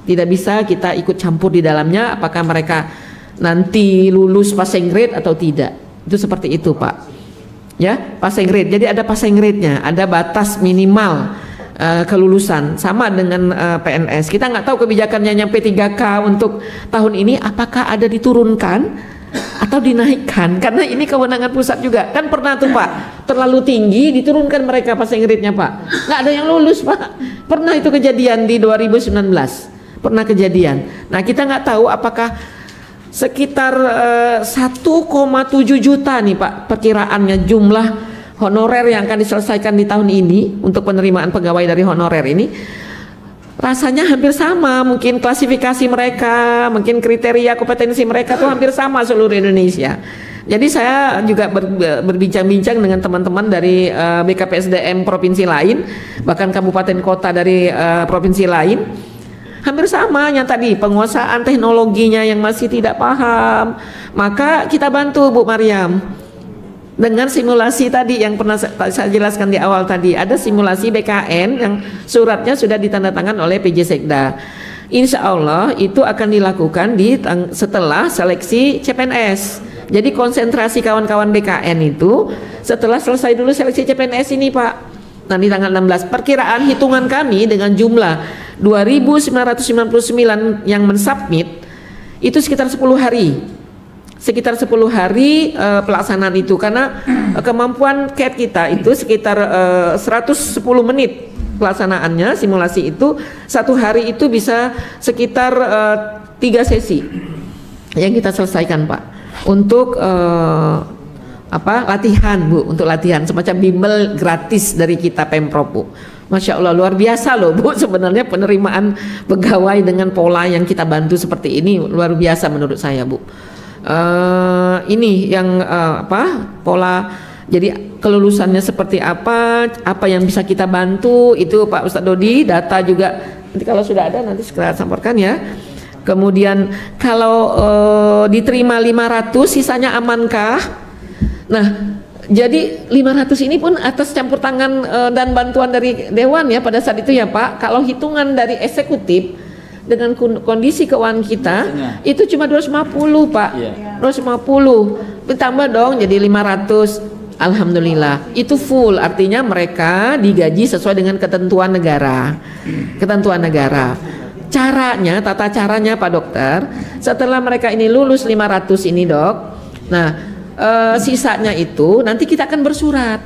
Tidak bisa kita ikut campur di dalamnya apakah mereka nanti lulus passing grade atau tidak. Itu seperti itu, Pak. Ya, passing grade. Jadi ada passing grade-nya, ada batas minimal kelulusan sama dengan PNS. Kita nggak tahu kebijakannya yang P3K untuk tahun ini apakah ada diturunkan atau dinaikkan, karena ini kewenangan pusat juga. Kan pernah tuh, Pak, terlalu tinggi diturunkan mereka passing grade-nya, Pak. Nggak ada yang lulus, Pak. Pernah itu kejadian di 2019. Pernah kejadian. Nah, kita nggak tahu apakah sekitar 1,7 juta nih, Pak, perkiraannya jumlah honorer yang akan diselesaikan di tahun ini untuk penerimaan pegawai dari honorer ini. Rasanya hampir sama, mungkin klasifikasi mereka, mungkin kriteria kompetensi mereka tuh hampir sama seluruh Indonesia. Jadi saya juga berbincang-bincang dengan teman-teman dari BKPSDM provinsi lain, bahkan kabupaten kota dari provinsi lain. Hampir sama yang tadi, penguasaan teknologinya yang masih tidak paham. Maka kita bantu Bu Mariam dengan simulasi tadi yang pernah saya jelaskan di awal tadi. Ada simulasi BKN yang suratnya sudah ditandatangan oleh PJ Sekda. Insya Allah itu akan dilakukan setelah seleksi CPNS. Jadi konsentrasi kawan-kawan BKN itu setelah selesai dulu seleksi CPNS ini, Pak. Nanti tanggal 16, perkiraan hitungan kami dengan jumlah 2.999 yang mensubmit itu sekitar 10 hari. Sekitar 10 hari pelaksanaan itu, karena kemampuan CAT kita itu sekitar 110 menit pelaksanaannya. Simulasi itu 1 hari itu bisa sekitar 3 sesi yang kita selesaikan, Pak, untuk latihan, Bu, untuk latihan semacam bimbel gratis dari kita Pemprov, Bu. Masya Allah, luar biasa loh, Bu, sebenarnya penerimaan pegawai dengan pola yang kita bantu seperti ini luar biasa menurut saya, Bu. Ini yang pola, jadi kelulusannya seperti apa yang bisa kita bantu itu Pak Ustadz Dodi. Data juga nanti kalau sudah ada nanti segera sampaikan ya. Kemudian kalau diterima 500 sisanya amankah? Nah, jadi 500 ini pun atas campur tangan dan bantuan dari Dewan ya pada saat itu ya, Pak. Kalau hitungan dari eksekutif dengan kondisi keuangan kita itu cuma 250, Pak. 250 ditambah dong jadi 500. Alhamdulillah itu full, artinya mereka digaji sesuai dengan ketentuan negara. Ketentuan negara. Caranya, tata caranya Pak Dokter, setelah mereka ini lulus 500 ini, Dok. Nah, sisanya itu nanti kita akan bersurat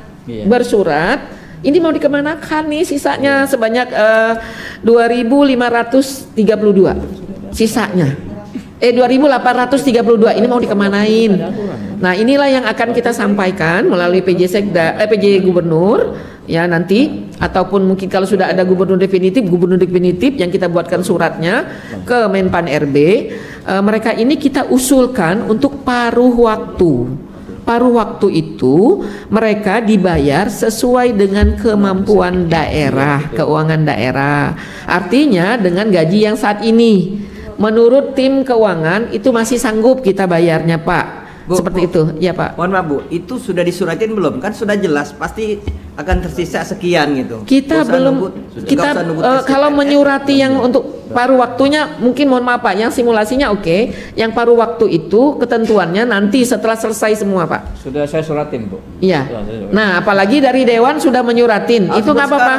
ini mau dikemanakan nih sisanya sebanyak 2.532 sisanya 2.832 ini mau dikemanain. Nah, inilah yang akan kita sampaikan melalui PJ Sekda, PJ Gubernur ya nanti, ataupun mungkin kalau sudah ada gubernur definitif yang kita buatkan suratnya ke Menpan RB. Mereka ini kita usulkan untuk paruh waktu. Paruh waktu itu mereka dibayar sesuai dengan kemampuan daerah, keuangan daerah. Artinya dengan gaji yang saat ini. menurut tim keuangan itu masih sanggup kita bayarnya Pak. Seperti itu, ya Pak. Mohon maaf Bu, itu sudah disuratin belum? Kan sudah jelas pasti akan tersisa sekian gitu. Kita belum, kalau menyurati yang untuk paruh waktunya mungkin mohon maaf Pak, yang simulasinya oke, yang paruh waktu itu ketentuannya nanti setelah selesai semua Pak. Sudah saya suratin Bu. Iya. Nah apalagi dari Dewan sudah menyuratin, itu nggak apa-apa.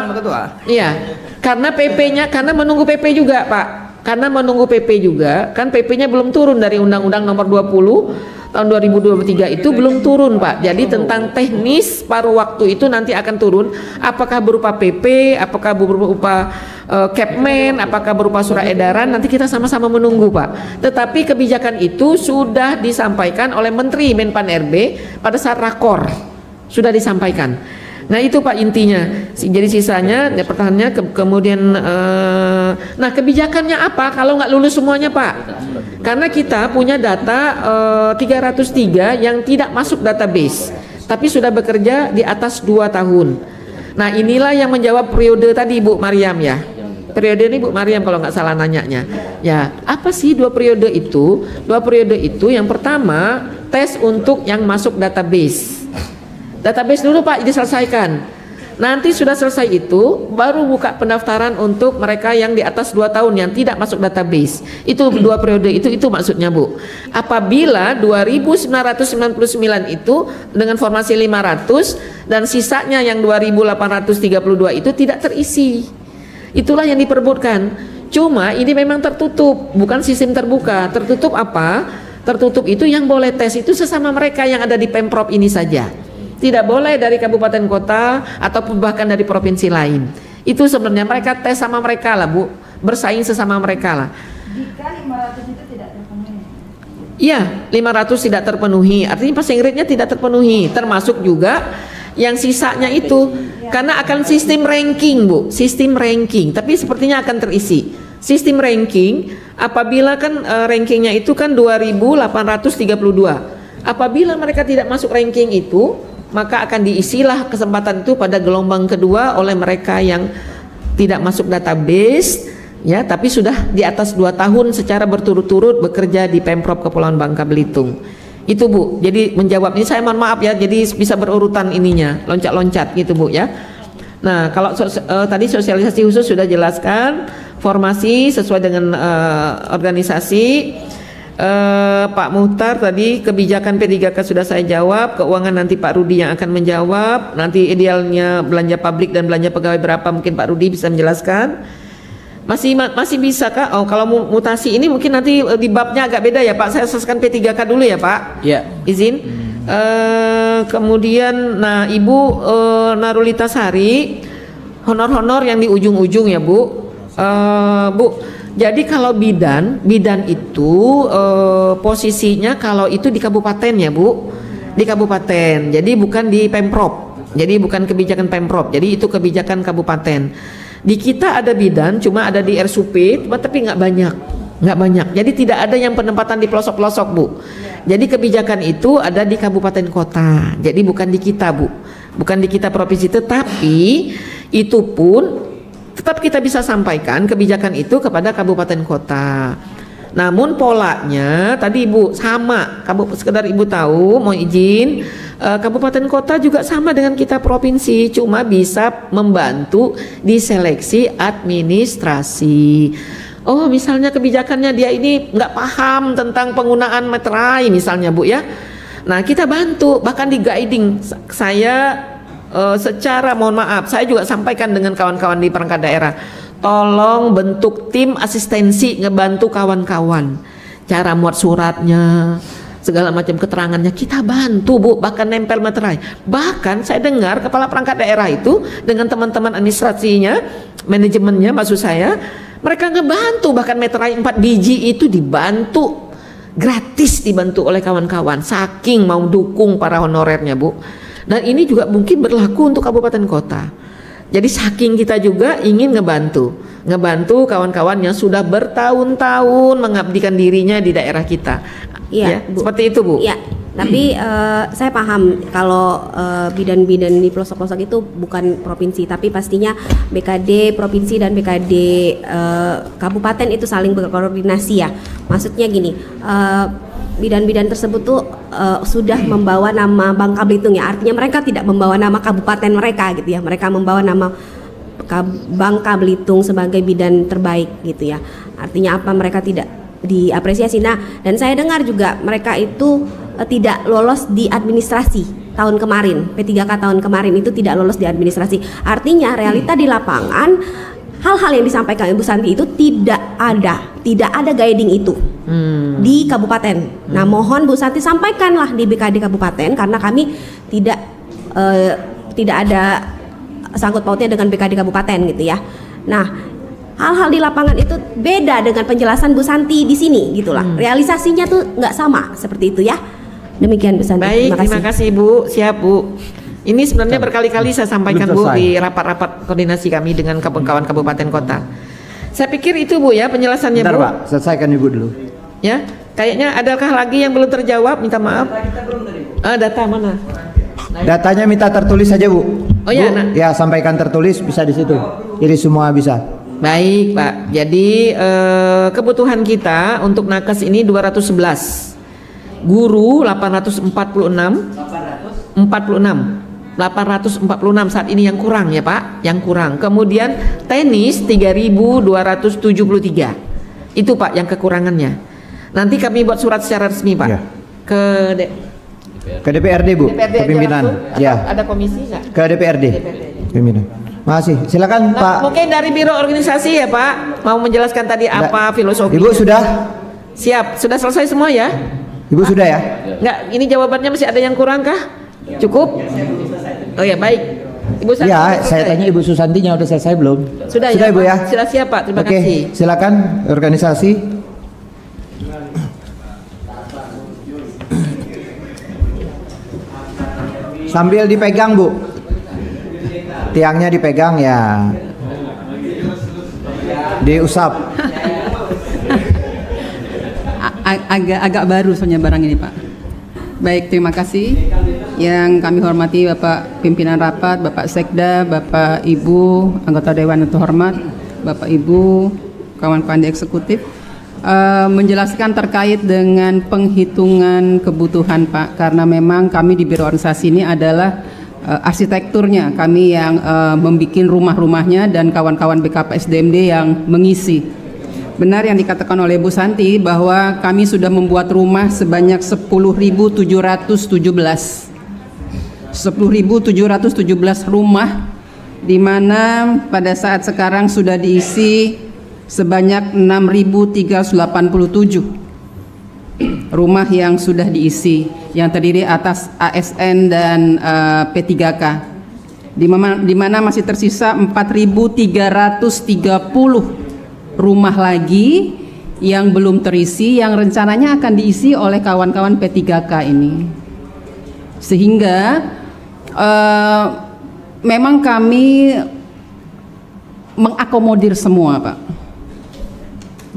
Iya, karena PP-nya, karena menunggu PP juga Pak. Karena menunggu PP juga, kan PP-nya belum turun dari Undang-Undang Nomor 20 tahun 2023 itu belum turun Pak. Jadi tentang teknis paruh waktu itu nanti akan turun. Apakah berupa PP, apakah berupa Kepmen, apakah berupa surat edaran, nanti kita sama-sama menunggu Pak. Tetapi kebijakan itu sudah disampaikan oleh Menteri Menpan RB pada saat rakor, sudah disampaikan. Nah itu Pak intinya. Jadi sisanya ya pertahanannya kemudian nah kebijakannya apa kalau nggak lulus semuanya Pak? Karena kita punya data 303 yang tidak masuk database tapi sudah bekerja di atas 2 tahun. Nah inilah yang menjawab periode tadi Bu Mariam ya. Periode ini Bu Mariam kalau nggak salah nanyanya. Ya apa sih 2 periode itu? 2 periode itu yang pertama tes untuk yang masuk database. Database dulu Pak diselesaikan. Nanti sudah selesai itu baru buka pendaftaran untuk mereka yang di atas 2 tahun yang tidak masuk database. Itu 2 periode itu maksudnya Bu. Apabila 2999 itu dengan formasi 500 dan sisanya yang 2832 itu tidak terisi. Itulah yang diperebutkan. Cuma ini memang tertutup, bukan sistem terbuka. Tertutup apa? Tertutup itu yang boleh tes itu sesama mereka yang ada di Pemprov ini saja. Tidak boleh dari kabupaten kota ataupun bahkan dari provinsi lain. Itu sebenarnya mereka tes sama mereka lah Bu, bersaing sesama mereka lah. Jika 500 itu tidak terpenuhi. Iya, 500 tidak terpenuhi. Artinya passing rate-nya tidak terpenuhi, termasuk juga yang sisanya itu karena akan sistem ranking Bu, sistem ranking. Tapi sepertinya akan terisi. Sistem ranking apabila kan rankingnya itu kan 2832. Apabila mereka tidak masuk ranking itu, maka akan diisilah kesempatan itu pada gelombang kedua oleh mereka yang tidak masuk database ya, tapi sudah di atas 2 tahun secara berturut-turut bekerja di Pemprov Kepulauan Bangka Belitung. Itu Bu, jadi menjawab ini saya mohon maaf ya, jadi bisa berurutan ininya, loncat-loncat gitu Bu ya. Nah kalau tadi sosialisasi khusus sudah jelaskan, formasi sesuai dengan organisasi. Pak Muhtar tadi kebijakan P3K sudah saya jawab, keuangan nanti Pak Rudi yang akan menjawab, nanti idealnya belanja publik dan belanja pegawai berapa mungkin Pak Rudi bisa menjelaskan. Masih bisa Kak? Oh kalau mutasi ini mungkin nanti di babnya agak beda ya Pak, saya selesaikan P3K dulu ya Pak. Ya. Izin. Kemudian nah Ibu Narulita Sari, honor-honor yang di ujung-ujung ya Bu. Bu, jadi kalau bidan itu posisinya kalau itu di kabupaten ya Bu, di kabupaten. Jadi bukan di Pemprov. Jadi bukan kebijakan Pemprov. Jadi itu kebijakan kabupaten. Di kita ada bidan, cuma ada di RSUP, tapi nggak banyak. Jadi tidak ada yang penempatan di pelosok-pelosok Bu. Jadi kebijakan itu ada di kabupaten kota. Jadi bukan di kita Bu, bukan di kita provinsi. Tetapi itu pun tetap kita bisa sampaikan kebijakan itu kepada kabupaten kota. Namun polanya tadi Ibu sama, sekedar Ibu tahu, mau izin kabupaten kota juga sama dengan kita provinsi, cuma bisa membantu di seleksi administrasi. Oh misalnya kebijakannya dia ini nggak paham tentang penggunaan meterai misalnya Bu ya. Nah kita bantu, bahkan di guiding saya secara mohon maaf, saya juga sampaikan dengan kawan-kawan di perangkat daerah, tolong bentuk tim asistensi ngebantu kawan-kawan, cara muat suratnya, segala macam keterangannya kita bantu Bu, bahkan nempel materai. Bahkan saya dengar kepala perangkat daerah itu dengan teman-teman administrasinya, manajemennya maksud saya, mereka ngebantu bahkan materai 4 biji itu dibantu gratis, dibantu oleh kawan-kawan, saking mau dukung para honorernya Bu. Dan ini juga mungkin berlaku untuk kabupaten kota. Jadi saking kita juga ingin ngebantu kawan-kawan yang sudah bertahun-tahun mengabdikan dirinya di daerah kita. Iya, ya, Bu. seperti itu Bu. Ya, Tapi saya paham kalau bidan-bidan di pelosok-pelosok itu bukan provinsi, tapi pastinya BKD provinsi dan BKD kabupaten itu saling berkoordinasi ya. Maksudnya gini, bidan-bidan tersebut tuh sudah membawa nama Bangka Belitung ya. Artinya mereka tidak membawa nama kabupaten mereka gitu ya. Mereka membawa nama Bangka Belitung sebagai bidan terbaik gitu ya. Artinya apa, mereka tidak diapresiasi. Nah, dan saya dengar juga mereka itu tidak lolos di administrasi tahun kemarin, P3K tahun kemarin itu tidak lolos di administrasi. Artinya realita di lapangan, hal-hal yang disampaikan Ibu Santi itu tidak ada guiding itu di kabupaten. Nah, mohon Bu Santi sampaikanlah di BKD kabupaten, karena kami tidak ada sangkut pautnya dengan BKD kabupaten gitu ya. Nah, hal-hal di lapangan itu beda dengan penjelasan Bu Santi di sini gitulah. Realisasinya tuh nggak sama seperti itu ya. Demikian Bu Santi. Baik, terima kasih Bu. Siap Bu. Ini sebenarnya berkali-kali saya sampaikan Bu di rapat-rapat koordinasi kami dengan kawan-kawan kabupaten kota. Saya pikir itu Bu ya penjelasannya. Bentar, Bu. Pak, selesaikan Ibu dulu. Ya, kayaknya adakah lagi yang belum terjawab? Minta maaf. Data mana? Datanya minta tertulis saja Bu. Oh ya, Bu, ya sampaikan tertulis bisa di situ. Jadi semua bisa. Baik Pak, jadi kebutuhan kita untuk nakes ini 211, guru 846 saat ini yang kurang ya Pak, yang kurang. Kemudian tenis 3.273, itu Pak yang kekurangannya. Nanti kami buat surat secara resmi Pak Ya. ke DPRD Bu, DPRD ke pimpinan. langsung, Ya. ada komisi nggak? Ke DPRD. Pimpinan. Makasih. Silakan Nah, Pak. mungkin dari biro organisasi ya Pak, mau menjelaskan tadi apa filosofi. Ibu sudah? Siap, sudah selesai semua ya? Ibu sudah ya? Enggak, ini jawabannya masih ada yang kurang kah? Cukup? Oh ya, baik. Ibu Santi Ya, sudah saya selesai? tanya Ibu Susantinya udah selesai belum? Sudah Ibu Pak? ya? Sudah siap Pak, terima Oke, kasih. silakan organisasi. Sambil dipegang Bu, tiangnya dipegang ya, diusap. Agak baru soalnya barang ini Pak. Baik, terima kasih. Yang kami hormati Bapak Pimpinan Rapat, Bapak Sekda, Bapak Ibu, anggota Dewan yang terhormat, Bapak Ibu, kawan-kawan di eksekutif. Menjelaskan terkait dengan penghitungan kebutuhan Pak, karena memang kami di biro organisasi ini adalah arsitekturnya, kami yang membuat rumah-rumahnya dan kawan-kawan BKPSDMD yang mengisi. Benar yang dikatakan oleh Bu Santi bahwa kami sudah membuat rumah sebanyak 10.717 rumah, di mana pada saat sekarang sudah diisi sebanyak 6.387 rumah yang sudah diisi, yang terdiri atas ASN dan P3K, di mana masih tersisa 4.330 rumah lagi yang belum terisi, yang rencananya akan diisi oleh kawan-kawan P3K ini. Sehingga memang kami mengakomodir semua Pak.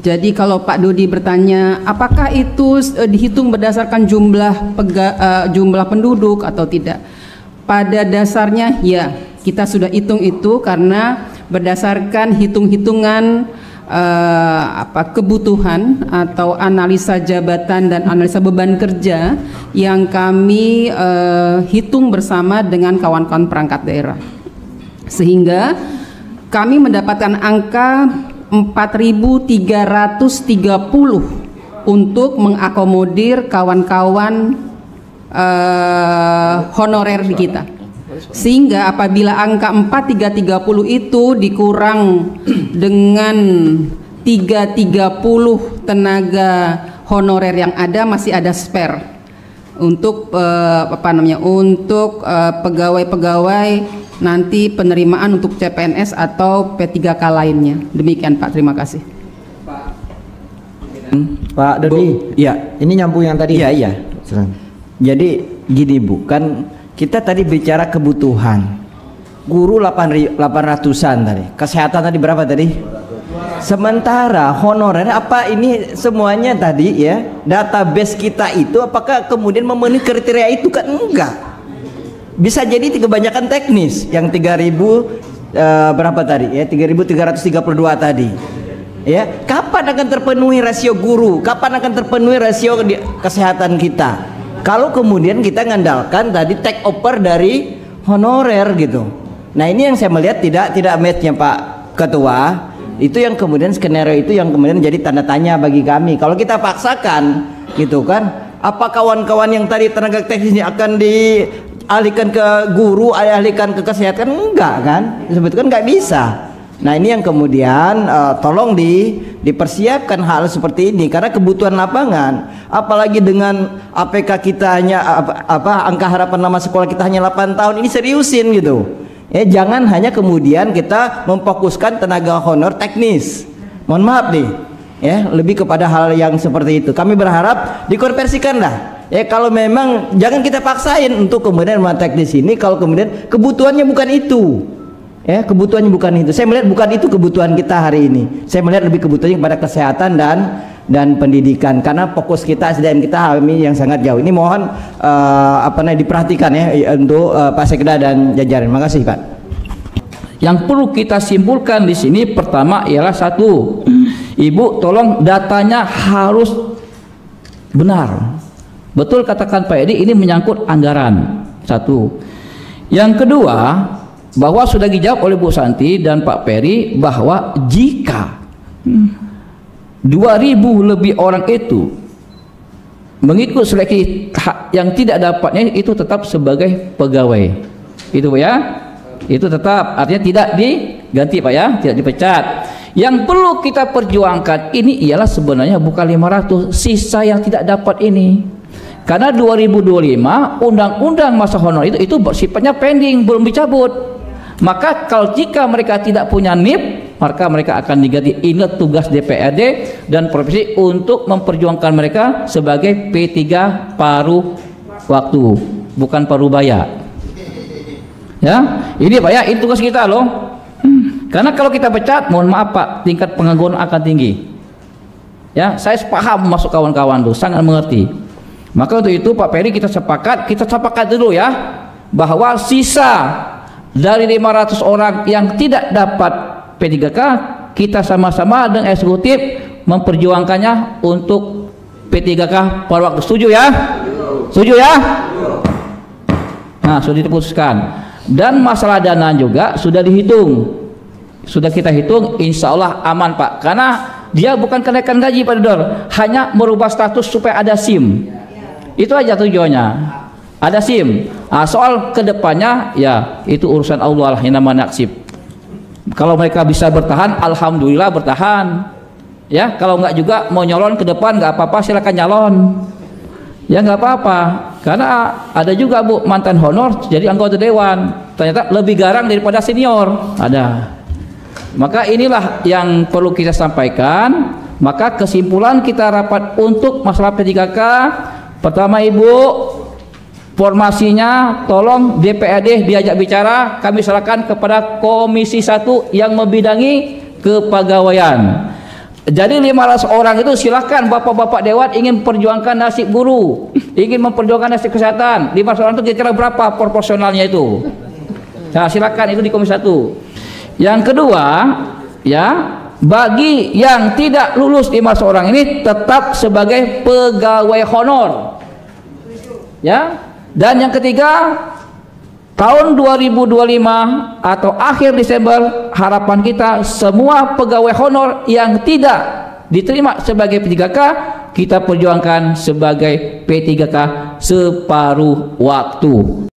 Jadi kalau Pak Dodi bertanya apakah itu dihitung berdasarkan jumlah penduduk atau tidak, pada dasarnya ya kita sudah hitung itu karena berdasarkan hitung-hitungan kebutuhan atau analisa jabatan dan analisa beban kerja yang kami hitung bersama dengan kawan-kawan perangkat daerah, sehingga kami mendapatkan angka 4.330 untuk mengakomodir kawan-kawan honorer di kita. Sehingga apabila angka 4.330 itu dikurang dengan 330 tenaga honorer yang ada, masih ada spare untuk untuk pegawai-pegawai nanti penerimaan untuk CPNS atau P3K lainnya. Demikian Pak, terima kasih. Pak Dodi, ya ini nyambung yang tadi. Iya, iya. Jadi gini Bu, kan kita tadi bicara kebutuhan. Guru 800-an tadi. Kesehatan tadi berapa tadi? Sementara honorer apa ini semuanya tadi ya, database kita itu apakah kemudian memenuhi kriteria itu kan enggak. Bisa jadi kebanyakan teknis yang 3000 berapa tadi ya, 3332 tadi. Ya, kapan akan terpenuhi rasio guru? Kapan akan terpenuhi rasio kesehatan kita? Kalau kemudian kita ngandalkan tadi take over dari honorer gitu. Nah, ini yang saya melihat tidak match-nya Pak Ketua. Itu yang kemudian skenario itu yang kemudian jadi tanda tanya bagi kami. Kalau kita paksakan gitu kan, apa kawan-kawan yang tadi tenaga teknis ini akan dialihkan ke guru, alihkan ke kesehatan? Enggak kan? Sebetulnya nggak bisa. Nah, ini yang kemudian tolong dipersiapkan hal seperti ini karena kebutuhan lapangan. Apalagi dengan APK kita hanya angka harapan lama sekolah kita hanya 8 tahun, ini seriusin gitu. Ya, jangan hanya kemudian kita memfokuskan tenaga honor teknis. Mohon maaf nih, ya, lebih kepada hal yang seperti itu. Kami berharap dikonversikan lah. Ya, kalau memang jangan kita paksain untuk kemudian teknis ini kalau kemudian kebutuhannya bukan itu. Ya, kebutuhannya bukan itu. Saya melihat bukan itu kebutuhan kita hari ini. Saya melihat lebih kebutuhannya kepada kesehatan dan pendidikan karena fokus kita SDM kita kami yang sangat jauh. Ini mohon diperhatikan ya untuk Pak Sekda dan jajaran. Terima kasih Pak. Yang perlu kita simpulkan di sini pertama ialah satu, Ibu tolong datanya harus benar. Betul katakan Pak Edi, ini menyangkut anggaran. Satu. Yang kedua, bahwa sudah dijawab oleh Bu Santi dan Pak Peri bahwa jika 2000 lebih orang itu mengikut seleksi yang tidak dapatnya itu tetap sebagai pegawai. Itu Pak ya. Itu tetap artinya tidak diganti Pak ya, tidak dipecat. Yang perlu kita perjuangkan ini ialah sebenarnya bukan 500 sisa yang tidak dapat ini. Karena 2025 undang-undang masa honor itu sifatnya pending, belum dicabut. Maka kalau jika mereka tidak punya NIP, maka mereka akan diganti. Ingat tugas DPRD dan provinsi untuk memperjuangkan mereka sebagai P3 paruh waktu, bukan paruh baya. Ya, ini Pak ya, ini tugas kita loh. Karena kalau kita pecat, mohon maaf Pak, tingkat pengangguran akan tinggi. Ya, saya paham masuk kawan-kawan tuh, sangat mengerti. Maka untuk itu Pak Peri kita sepakat dulu ya, bahwa sisa dari 500 orang yang tidak dapat P3K, kita sama-sama dengan eksekutif memperjuangkannya untuk P3K pada waktu. Setuju ya? Setuju ya? Nah, sudah diputuskan. Dan masalah dana juga sudah dihitung. Sudah kita hitung, insya Allah aman Pak. Karena dia bukan kenaikan gaji Pak Dor, hanya merubah status supaya ada SIM. Itu aja tujuannya. Ada SIM. Nah, soal kedepannya ya itu urusan Allah lah, yang namanya nasib. Kalau mereka bisa bertahan, alhamdulillah bertahan. Ya, kalau nggak juga mau nyalon ke depan nggak apa-apa, silakan nyalon. Ya nggak apa-apa. Karena ada juga Bu mantan honor jadi anggota dewan, ternyata lebih garang daripada senior. Ada. Maka inilah yang perlu kita sampaikan. Maka kesimpulan kita rapat untuk masalah P3K, pertama Ibu, formasinya tolong DPRD diajak bicara, kami serahkan kepada Komisi 1 yang membidangi kepegawaian. Jadi 500 orang itu silahkan bapak-bapak dewan ingin memperjuangkan nasib guru, ingin memperjuangkan nasib kesehatan. 500 orang itu kira-kira berapa proporsionalnya itu? Nah, silakan itu di Komisi 1. Yang kedua, ya, bagi yang tidak lulus 500 orang ini tetap sebagai pegawai honor. Ya. Dan yang ketiga, tahun 2025 atau akhir Desember harapan kita semua pegawai honor yang tidak diterima sebagai P3K kita perjuangkan sebagai P3K separuh waktu.